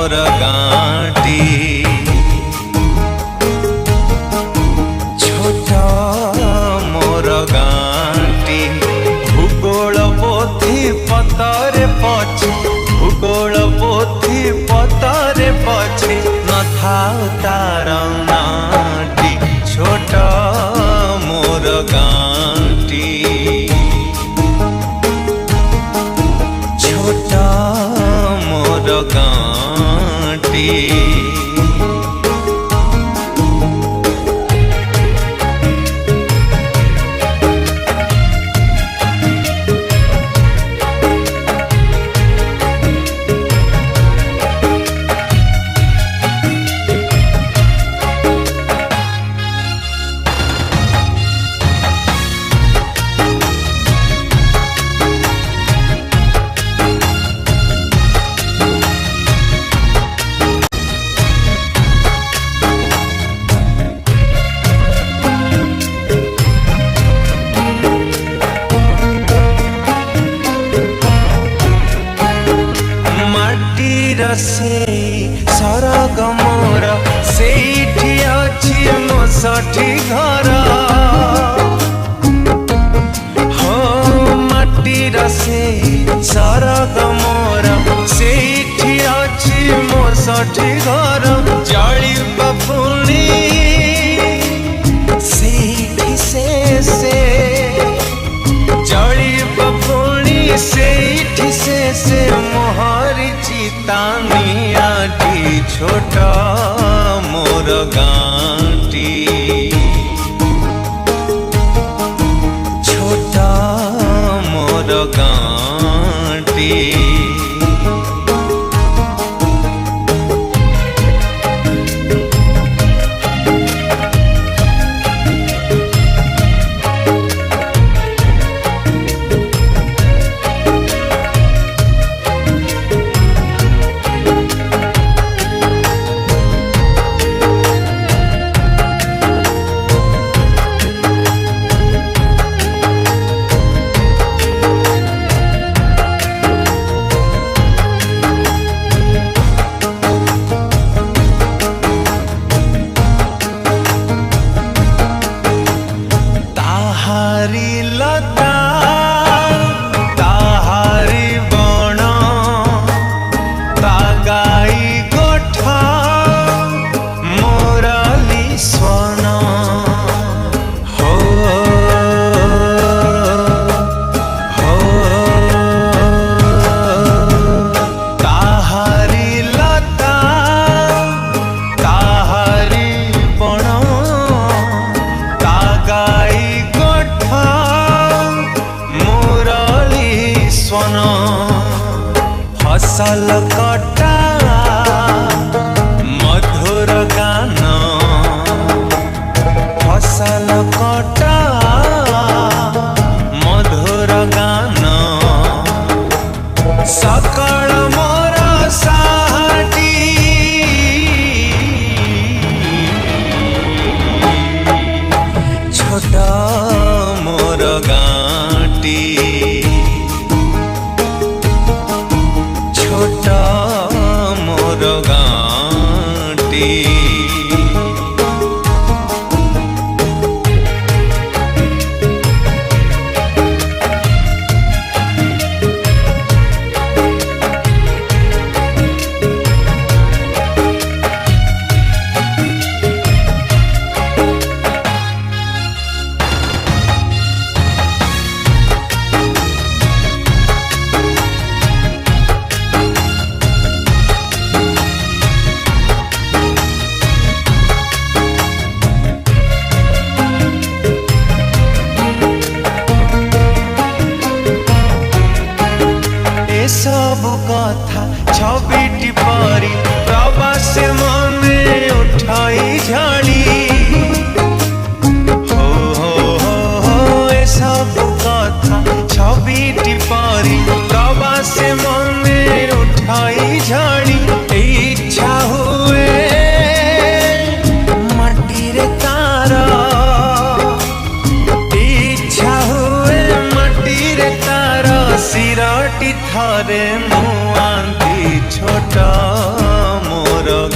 मोर गाँटी छोट मोर गाँटी भूगोल पोथी पतरे पछे भूगोल पोथी पतरे पछे न थाउ तार नाटी छोट मोर गाँटी छोट मोर गाँटी से सरग मोर सेठी अछि मो सठी घर हो माटीर से सरग मोर सेठी अछि मो सठी घर जळी बपुनी सेठी से जळी बपुनी सेठी से मोहरी चितानियाटी छोट मोर गाँटी छोट मोर गाँटी फसल कटा मधुर गान फसल कटा मधुर गान सकल मोर साटी छोट मोर गाँटी छोट मोर गाँटी सब कथा छबिटी परी प्रवास मने उठाई झाड़ी हो ए सब कथा छबिटी परी प्रवास मने उठाई झाड़ी इच्छा हुए माटी रे तारा इच्छा हुए माटी रे तारा सिरटी थरे मुआंती छोट ମୋର